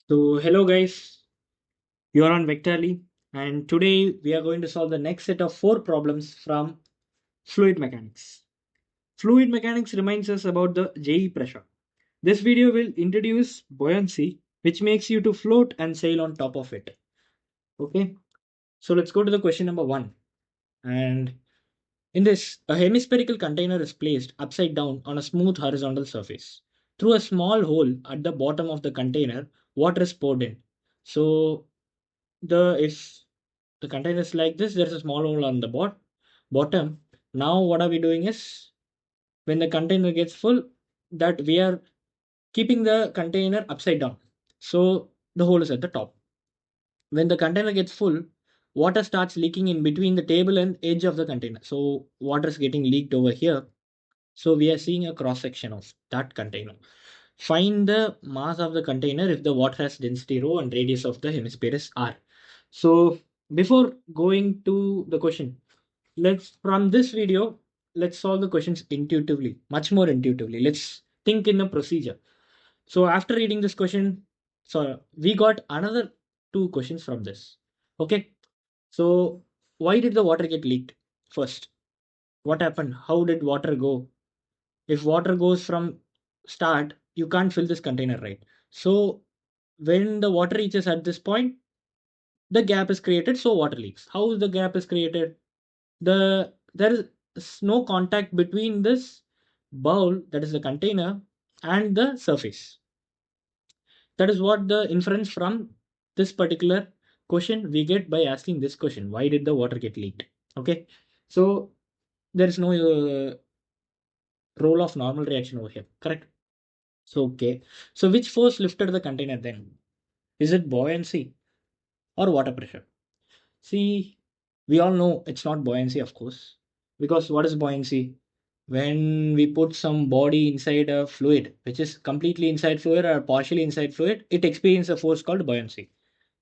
So, hello guys, you are on Vectorly, and today we are going to solve the next set of four problems from fluid mechanics. Fluid mechanics reminds us about the JE pressure. This video will introduce buoyancy, which makes you to float and sail on top of it. Okay, so let's go to the question number one. And in this, a hemispherical container is placed upside down on a smooth horizontal surface. Through a small hole at the bottom of the container, water is poured in. So the if the container is like this, there's a small hole on the bottom. Now what are we doing is, when the container gets full, that we are keeping the container upside down, so the hole is at the top. When the container gets full, water starts leaking in between the table and edge of the container, so water is getting leaked over here. So we are seeing a cross section of that container. Find the mass of the container if the water has density rho and radius of the hemisphere is r. So before going to the question, let's from this video, let's solve the questions intuitively, much more intuitively. Let's think in a procedure. So after reading this question, so we got another two questions from this. Okay. So why did the water get leaked? First, what happened? How did water go? If water goes from start, you can't fill this container, right? So when the water reaches at this point, the gap is created, so water leaks. How the gap is created? There is no contact between this bowl, that is the container, and the surface. That is what the inference from this particular question we get by asking this question: why did the water get leaked? Okay, so there is no role of normal reaction over here, correct? So okay, so which force lifted the container then? Is it buoyancy or water pressure? See, we all know it's not buoyancy, of course, because what is buoyancy? When we put some body inside a fluid, which is completely inside fluid or partially inside fluid, it experiences a force called buoyancy,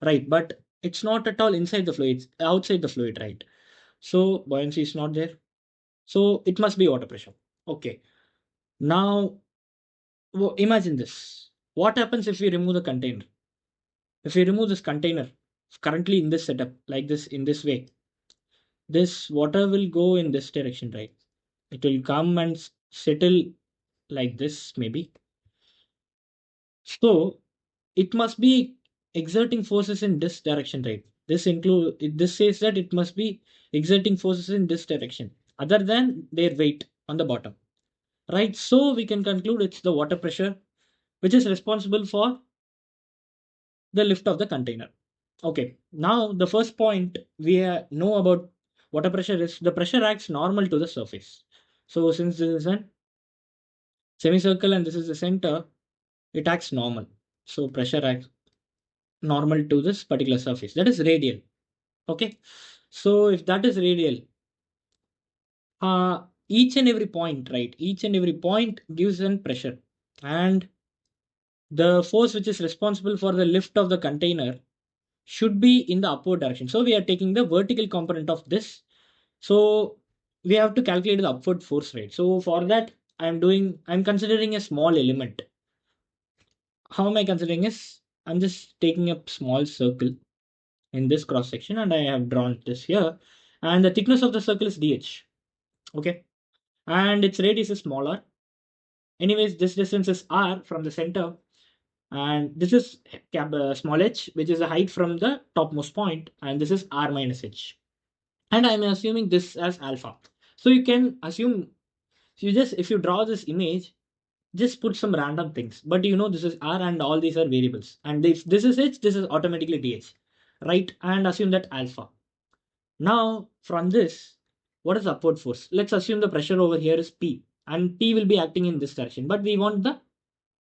right? But it's not at all inside the fluid, it's outside the fluid, right? So buoyancy is not there. So it must be water pressure. Okay. Now, imagine this. What happens if we remove the container? If we remove this container currently in this setup, like this, in this way, this water will go in this direction, right? It will come and settle like this, maybe. So it must be exerting forces in this direction, right? This says that it must be exerting forces in this direction, other than their weight on the bottom, right? So we can conclude it's the water pressure which is responsible for the lift of the container. Okay, now the first point we know about water pressure is the pressure acts normal to the surface. So since this is a semicircle and this is the center, it acts normal. So pressure acts normal to this particular surface. That is radial. Okay. So if that is radial, each and every point, right? Each and every point gives an pressure. And the force which is responsible for the lift of the container should be in the upward direction. So we are taking the vertical component of this. So we have to calculate the upward force, right? So for that, I'm considering a small element. How am I considering is, I'm just taking a small circle in this cross section and I have drawn this here. And the thickness of the circle is dh. Okay. And its radius is smaller. Anyways, this distance is r from the center. And this is small h, which is the height from the topmost point. And this is r minus h. And I'm assuming this as alpha. So you can assume, if you draw this image, just put some random things. But you know this is r and all these are variables. And if this is h, this is automatically dh, right? And assume that alpha. Now, from this, what is upward force? Let's assume the pressure over here is P, and P will be acting in this direction, but we want the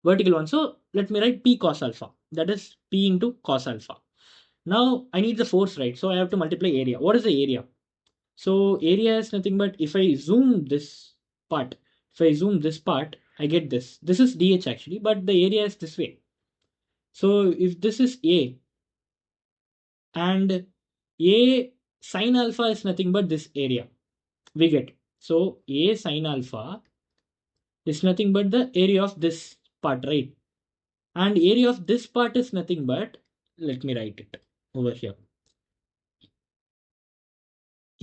vertical one. So let me write P cos alpha. That is P into cos alpha. Now I need the force, right? So I have to multiply area. What is the area? So area is nothing but, if I zoom this part, I get this. This is dH actually, but the area is this way. So if this is A, and A sine alpha is nothing but this area, we get. So A sine alpha is nothing but the area of this part, right? And area of this part is nothing but, let me write it over here,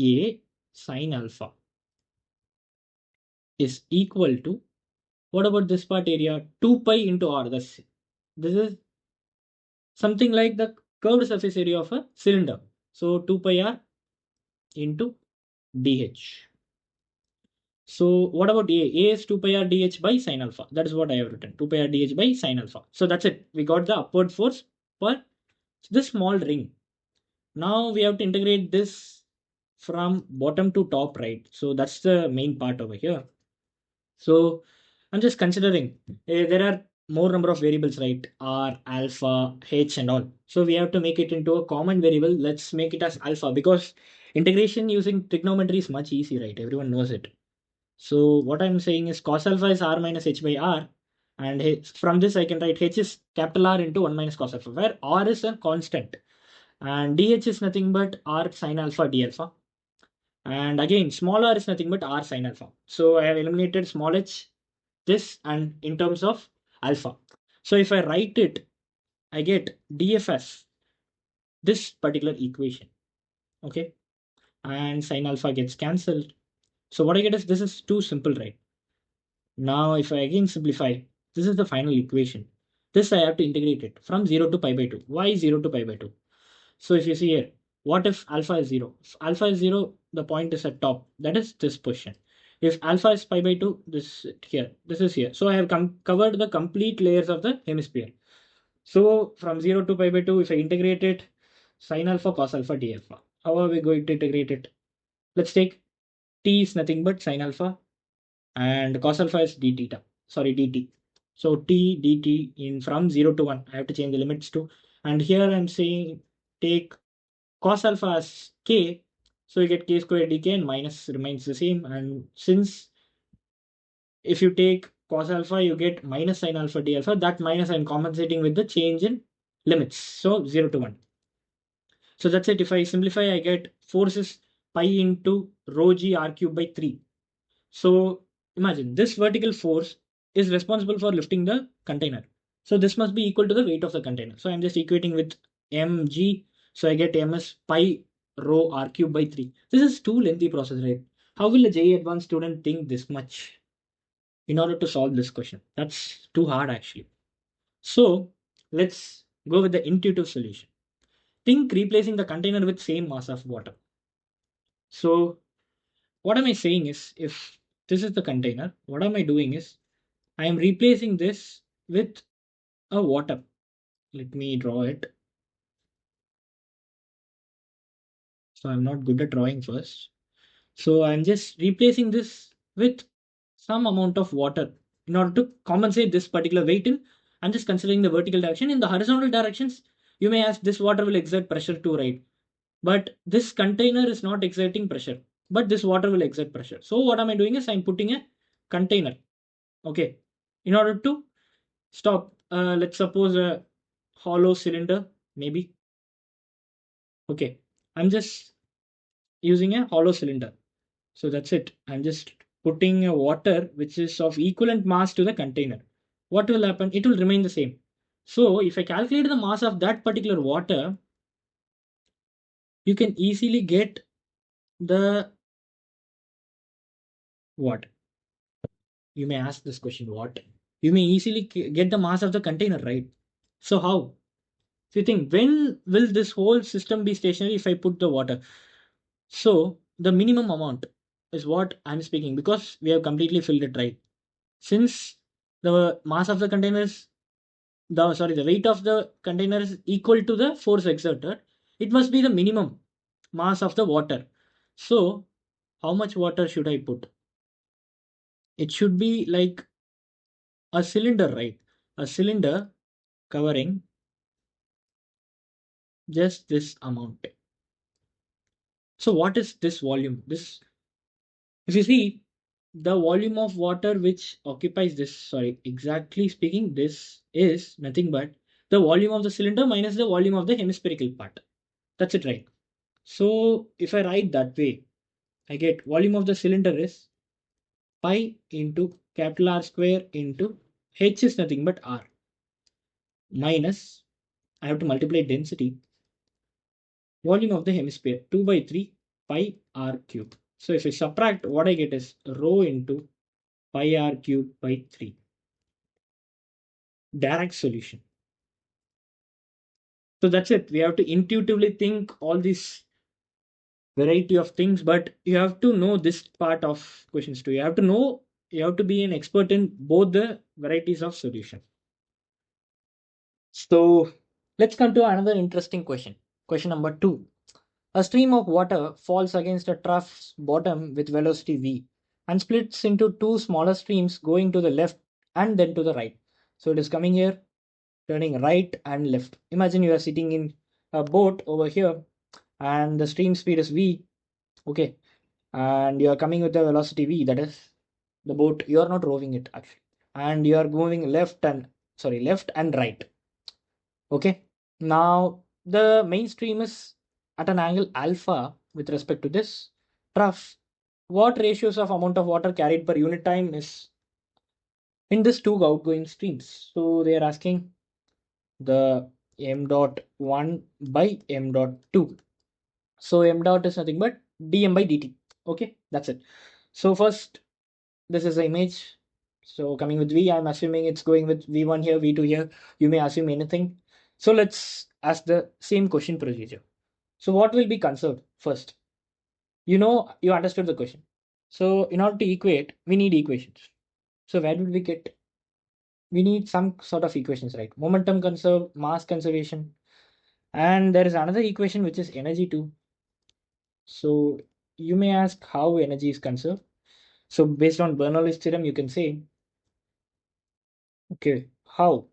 A sine alpha is equal to, what about this part area? 2 pi into r. This is something like the curved surface area of a cylinder. So 2 pi r into dh. So what about A? A is 2 pi r dh by sine alpha. That is what I have written. 2 pi r dh by sine alpha. So that's it. We got the upward force per this small ring. Now we have to integrate this from bottom to top, right? So that's the main part over here. So I'm just considering there are more number of variables, right? R, alpha, H, and all. So we have to make it into a common variable. Let's make it as alpha because integration using trigonometry is much easy, right? Everyone knows it. So what I'm saying is cos alpha is r minus h by r. And from this I can write h is capital R into 1 minus cos alpha, where r is a constant. And dh is nothing but r sine alpha d alpha. And again, small r is nothing but r sine alpha. So I have eliminated small h, this, and in terms of alpha. So if I write it, I get dfs, this particular equation. Okay. And sine alpha gets cancelled. So what I get is this is too simple, right? Now, if I again simplify, this is the final equation. This I have to integrate it from 0 to pi by 2. Why 0 to pi by 2? So if you see here, what if alpha is 0? If alpha is 0, the point is at top. That is this position. If alpha is pi by 2, this here, this is here. So I have covered the complete layers of the hemisphere. So from 0 to pi by 2, if I integrate it, sine alpha, cos alpha, d alpha. How are we going to integrate it? Let's take t is nothing but sine alpha and cos alpha is d theta. Sorry, dt. So t dt in from 0 to 1. I have to change the limits to. And here I'm saying take cos alpha as k. So you get k square dk and minus remains the same. And since if you take cos alpha, you get minus sine alpha d alpha. That minus I'm compensating with the change in limits. So 0 to 1. So that's it. If I simplify, I get forces pi into rho g r cube by 3. So imagine this vertical force is responsible for lifting the container. So this must be equal to the weight of the container. So I'm just equating with mg. So I get ms pi rho r cube by 3. This is too lengthy process, right? How will a JEE Advanced student think this much in order to solve this question? That's too hard actually. So let's go with the intuitive solution. Think replacing the container with same mass of water. So what am I saying is, if this is the container, what am I doing is I am replacing this with a water. Let me draw it. So I'm not good at drawing first. So I'm just replacing this with some amount of water in order to compensate this particular weight in. I'm just considering the vertical direction. In the horizontal directions, you may ask this water will exert pressure too, right? But this container is not exerting pressure, but this water will exert pressure. So what am I doing is I'm putting a container, okay, in order to stop. Let's suppose a hollow cylinder, maybe. Okay, I'm just using a hollow cylinder. So that's it. I'm just putting a water which is of equivalent mass to the container. What will happen? It will remain the same. So if I calculate the mass of that particular water, you can easily get the what? You may ask this question, what? You may easily get the mass of the container, right? So how? So you think, when will this whole system be stationary if I put the water? So the minimum amount is what I'm speaking, because we have completely filled it, right? Since the mass of the container is the weight of the container is equal to the force exerted, it must be the minimum mass of the water. So how much water should I put? It should be like a cylinder, right? A cylinder covering just this amount. So what is this volume? This, if you see, the volume of water which occupies this, sorry, exactly speaking, this is nothing but the volume of the cylinder minus the volume of the hemispherical part. That's it, right? So if I write that way, I get volume of the cylinder is pi into capital R square into h is nothing but r. minus, I have to multiply density, volume of the hemisphere, 2 by 3 pi r cube. So if I subtract, what I get is rho into pi r cube by 3. Direct solution. So that's it. We have to intuitively think all these variety of things, but you have to know this part of questions too. You have to be an expert in both the varieties of solution. So let's come to another interesting question. Question number 2. A stream of water falls against a trough's bottom with velocity v and splits into two smaller streams going to the left and then to the right. So it is coming here, turning right and left. Imagine you are sitting in a boat over here and the stream speed is v, okay, and you are coming with a velocity v, that is the boat, you are not rowing it actually, and you are moving left and right, okay. Now the main stream is at an angle alpha with respect to this trough. What ratios of amount of water carried per unit time is in this two outgoing streams? So they are asking the m dot 1 by m dot 2. So m dot is nothing but dm by dt. Okay, that's it. So first, this is the image. So coming with v, I'm assuming it's going with v1 here, v2 here. You may assume anything. So let's ask the same question procedure. So what will be conserved first? You understood the question. So in order to equate, we need equations. So where did we get? We need some sort of equations, right? Momentum conserved, mass conservation, and there is another equation which is energy too. So you may ask how energy is conserved. So based on Bernoulli's theorem, you can say, okay, how?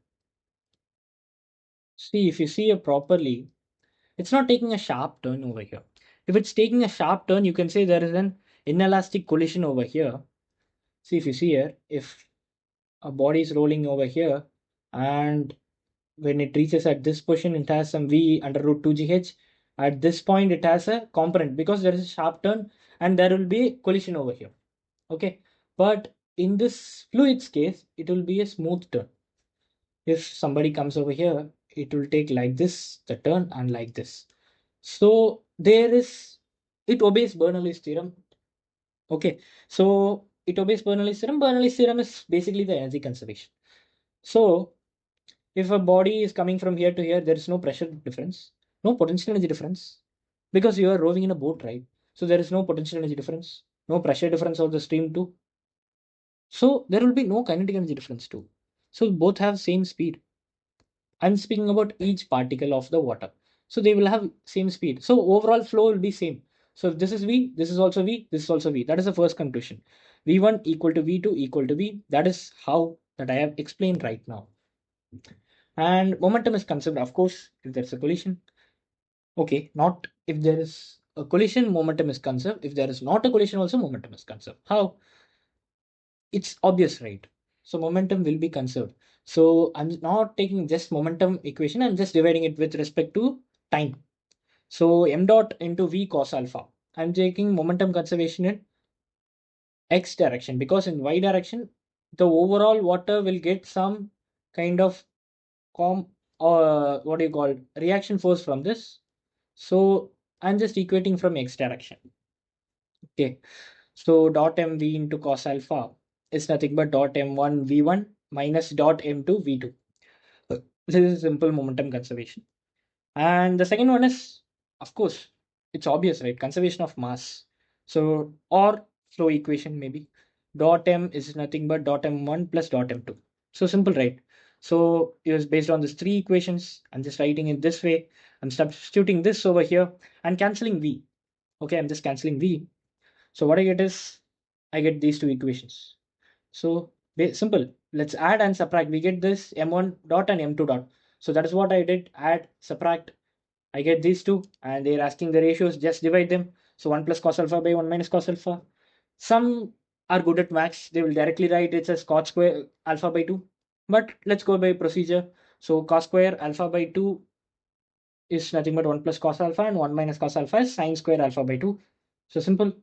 See, if you see it properly, it's not taking a sharp turn over here. If it's taking a sharp turn, you can say there is an inelastic collision over here. See, if you see here, if a body is rolling over here and when it reaches at this position, it has some v under root 2gh. At this point, it has a component because there is a sharp turn and there will be a collision over here. Okay, but in this fluid's case, it will be a smooth turn. If somebody comes over here, it will take like this, the turn, and like this. So it obeys Bernoulli's theorem. Okay, so it obeys Bernoulli's theorem. Bernoulli's theorem is basically the energy conservation. So if a body is coming from here to here, there is no pressure difference, no potential energy difference, because you are rowing in a boat, right? So there is no potential energy difference, no pressure difference of the stream too. So there will be no kinetic energy difference too. So both have same speed. I'm speaking about each particle of the water. So they will have same speed. So overall flow will be same. So if this is V, this is also V, this is also V. That is the first conclusion. V1 equal to V2 equal to V. That is how that I have explained right now. And momentum is conserved, of course, if there's a collision. Okay, not if there is a collision, momentum is conserved. If there is not a collision, also momentum is conserved. How? It's obvious, right? So momentum will be conserved. So I'm not taking just momentum equation, I'm just dividing it with respect to time. So m dot into v cos alpha. I'm taking momentum conservation in x direction because in y direction, the overall water will get some kind of com or what do you call it, reaction force from this. So I'm just equating from x direction. Okay. So dot mv into cos alpha is nothing but dot m1 v1 minus dot m2 v2. This is simple momentum conservation. And the second one is, of course, it's obvious, right? Conservation of mass. So, or flow equation maybe. Dot m is nothing but dot m1 plus dot m2. So simple, right? So it was based on these three equations. I'm just writing it this way. I'm substituting this over here and cancelling v. Okay, I'm just cancelling v. So what I get is, I get these two equations. So simple. Let's add and subtract. We get this m1 dot and m2 dot. So that is what I did. Add, subtract. I get these two, and they're asking the ratios. Just divide them. So 1 plus cos alpha by 1 minus cos alpha. Some are good at maths. They will directly write it as cos square alpha by 2. But let's go by procedure. So cos square alpha by 2 is nothing but 1 plus cos alpha, and 1 minus cos alpha is sine square alpha by 2. So simple.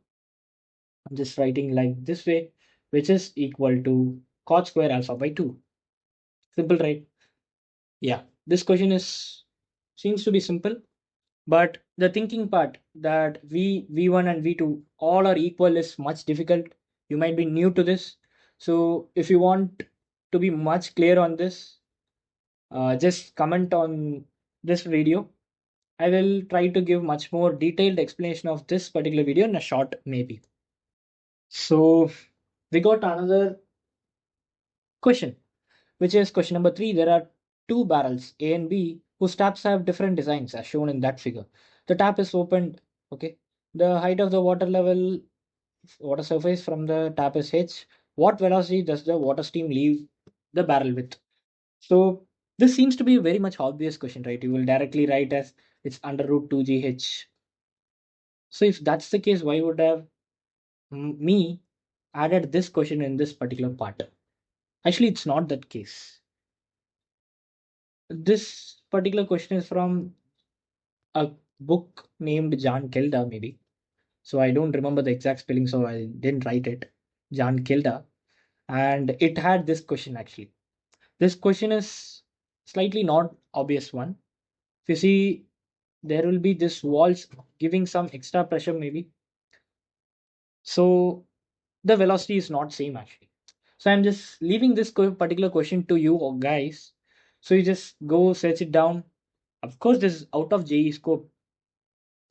I'm just writing like this way, which is equal to cot square alpha by 2. Simple, right? Yeah. This question is seems to be simple, but the thinking part that v1 and v2 all are equal is much difficult. You might be new to this, so if you want to be much clear on this, just comment on this video. I will try to give much more detailed explanation of this particular video in a short maybe. So we got another question, which is question number 3. There are two barrels A and B whose taps have different designs as shown in that figure. The tap is opened. Okay, the height of the water surface from the tap is h. What velocity does the water stream leave the barrel with? So this seems to be a very much obvious question, right? You will directly write as it's under root 2gh. So if that's the case, why would have me added this question in this particular part? Actually, it's not that case. This particular question is from a book named John Kilda, maybe. So I don't remember the exact spelling, so I didn't write it. John Kilda. And it had this question actually. This question is slightly not obvious one. If you see, there will be this walls giving some extra pressure, maybe. So the velocity is not same actually. So I'm just leaving this particular question to you guys. So you just go search it down. Of course, this is out of JEE scope.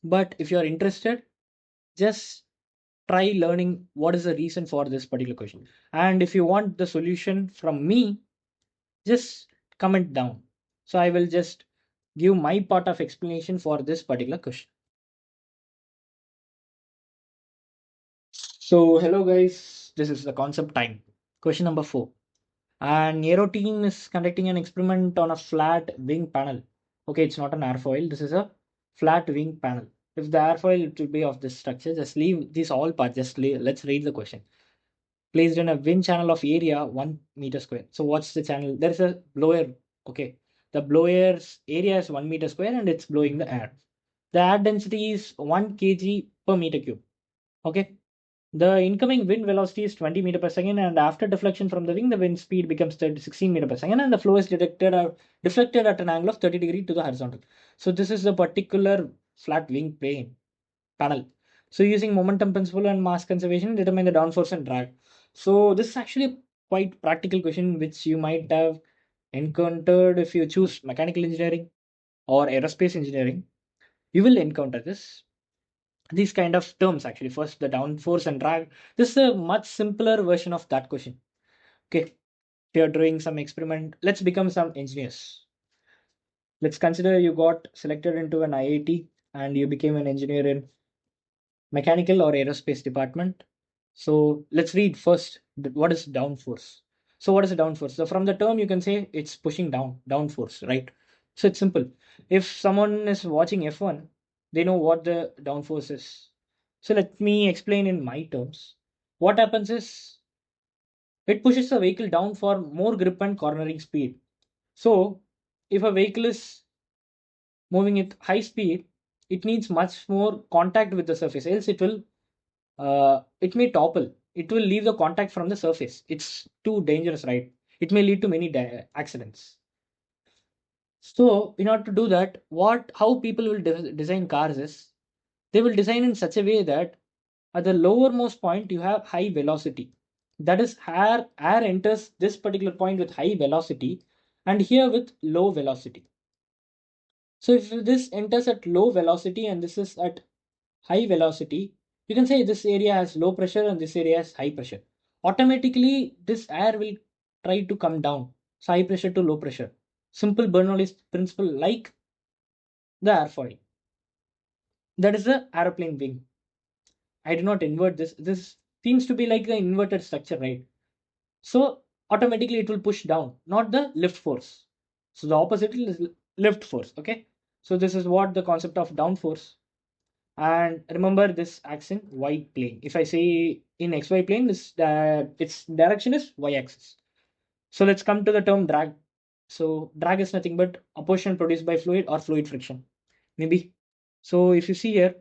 But if you are interested, just try learning what is the reason for this particular question. And if you want the solution from me, just comment down. So I will just give my part of explanation for this particular question. So hello guys, this is the concept time. Question number 4. An aero team is conducting an experiment on a flat wing panel. Okay, it's not an airfoil. This is a flat wing panel. If the airfoil it will be of this structure, just leave this all part. Just leave, let's read the question. Placed in a wind channel of area 1 meter square. So what's the channel? There is a blower. Okay, the blower's area is 1 meter square and it's blowing the air. The air density is 1 kg per meter cube. Okay, the incoming wind velocity is 20 meter per second, and after deflection from the wing, the wind speed becomes 16 meter per second, and the flow is deflected at an angle of 30 degree to the horizontal. So this is the particular flat wing panel. So using momentum principle and mass conservation, determine the downforce and drag. So this is actually a quite practical question which you might have encountered if you choose mechanical engineering or aerospace engineering. You will encounter these kind of terms actually. First, the downforce and drag. This is a much simpler version of that question. Okay, if you're doing some experiment, let's become some engineers. Let's consider you got selected into an IIT and you became an engineer in mechanical or aerospace department. So let's read first what is downforce. So what is a downforce? So from the term you can say it's pushing down, downforce, right? So it's simple. If someone is watching F1, they know what the downforce is. So let me explain in my terms. What happens is it pushes the vehicle down for more grip and cornering speed. So if a vehicle is moving at high speed, it needs much more contact with the surface, else it may topple. It will leave the contact from the surface. It's too dangerous, right? It may lead to many accidents. So in order to do that, how people will design cars is they will design in such a way that at the lowermost point you have high velocity. That is, air enters this particular point with high velocity and here with low velocity. So if this enters at low velocity and this is at high velocity, you can say this area has low pressure and this area has high pressure. Automatically, this air will try to come down. So high pressure to low pressure. Simple Bernoulli's principle like the airfoil. That is the aeroplane wing. I do not invert this. This seems to be like the inverted structure, right? So automatically it will push down, not the lift force. So the opposite is lift force. Okay. So this is what the concept of down force. And remember this axis y plane. If I say in xy plane, its direction is y axis. So let's come to the term drag. So drag is nothing but opposition produced by fluid or fluid friction. Maybe. So if you see here,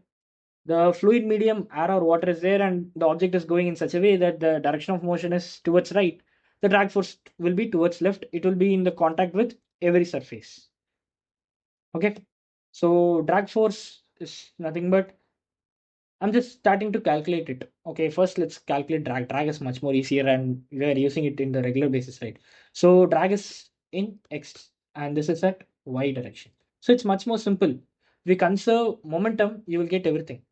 the fluid medium, air or water is there and the object is going in such a way that the direction of motion is towards right. The drag force will be towards left. It will be in the contact with every surface. Okay, so drag force is nothing but, I'm just starting to calculate it. Okay, first let's calculate drag. Drag is much more easier and we are using it in the regular basis, right? So drag is in X and this is at Y direction. So it's much more simple. If we conserve momentum, you will get everything.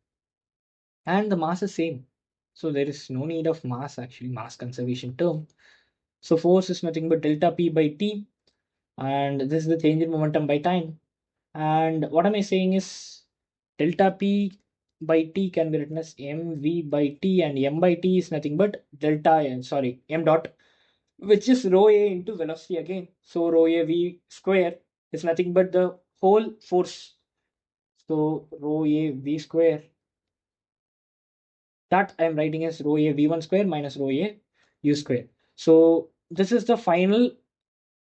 And the mass is same. So there is no need of mass actually, mass conservation term. So force is nothing but delta P by T. And this is the change in momentum by time. And what am I saying is delta P by T can be written as mv by T, and m by T is nothing but m dot, which is rho a into velocity again. So rho a v square is nothing but the whole force. So rho a v square, that I am writing as rho a v1 square minus rho a u square. So this is the final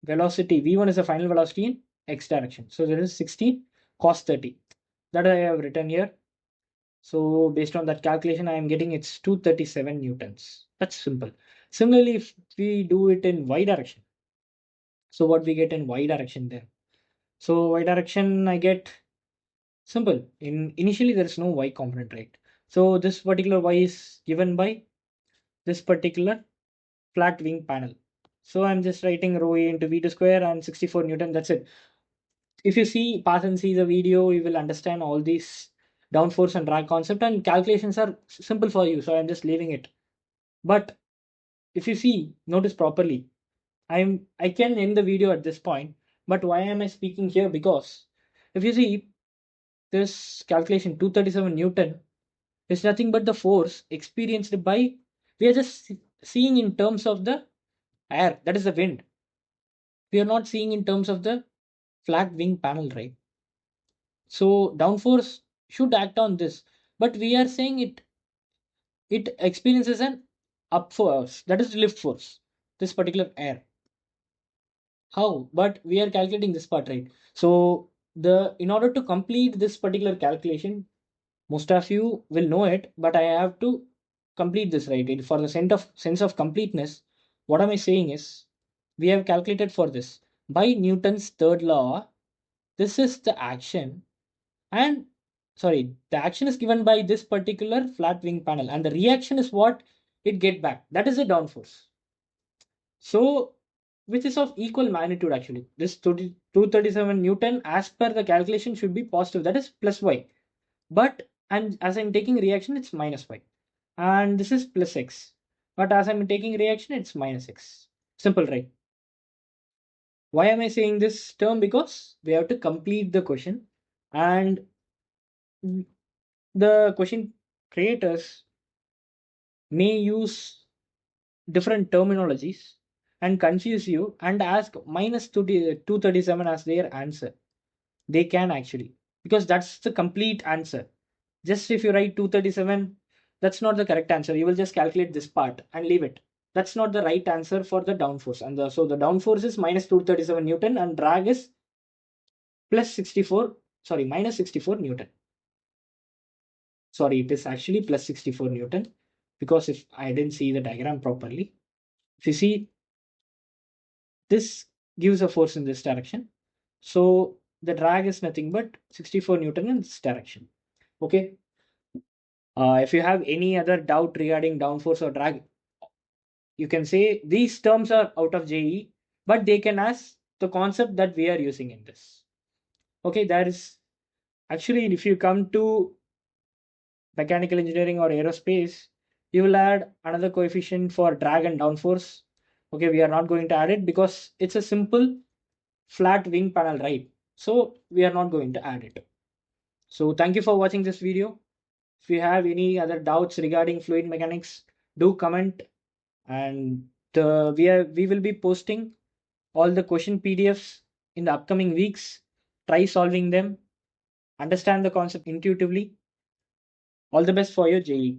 velocity. V1 is the final velocity in x direction. So there is 16 cos 30 that I have written here. So based on that calculation, I am getting it's 237 newtons. That's simple. Similarly, if we do it in y direction, so what we get in y direction then? So y direction I get simple. In initially there is no y component, right? So this particular y is given by this particular flat wing panel. So I'm just writing rho a into v2 square and 64 newton. That's it. If you see, pass and see the video, you will understand all these downforce and drag concept, and calculations are simple for you. So I'm just leaving it. But if you see, notice properly, I can end the video at this point. But why am I speaking here? Because if you see this calculation, 237 newton is nothing but the force experienced by, we are just seeing in terms of the air, that is the wind. We are not seeing in terms of the flat wing panel, right? So downforce should act on this, but we are saying it experiences an up force, that is lift force, this particular air. How? But we are calculating this part, right? So the in order to complete this particular calculation, most of you will know it, but I have to complete this, right? For the sense of completeness, what am I saying is we have calculated for this by Newton's third law. This is the action, and sorry, the action is given by this particular flat wing panel, and the reaction is what it get back. That is the downforce. So which is of equal magnitude actually. This 237 Newton as per the calculation should be positive, that is plus y. But as I'm taking reaction, it's minus y. And this is plus x. But as I'm taking reaction, it's minus x. Simple, right? Why am I saying this term? Because we have to complete the question, and the question creators may use different terminologies and confuse you and ask minus 237 as their answer. They can actually, because that's the complete answer. Just if you write 237, that's not the correct answer. You will just calculate this part and leave it. That's not the right answer for the downforce. And so the downforce is minus 237 Newton and drag is plus 64, sorry, minus 64 Newton. Sorry, it is actually plus 64 Newton, because if I didn't see the diagram properly, if you see, this gives a force in this direction. So the drag is nothing but 64 Newton in this direction. Okay. If you have any other doubt regarding downforce or drag, you can say these terms are out of JE, but they can ask the concept that we are using in this. Okay, that is actually, if you come to mechanical engineering or aerospace, you will add another coefficient for drag and downforce. Okay, we are not going to add it because it's a simple flat wing panel, right? So we are not going to add it. So thank you for watching this video. If you have any other doubts regarding fluid mechanics, do comment, and we will be posting all the question PDFs in the upcoming weeks. Try solving them, understand the concept intuitively. All the best for your JEE.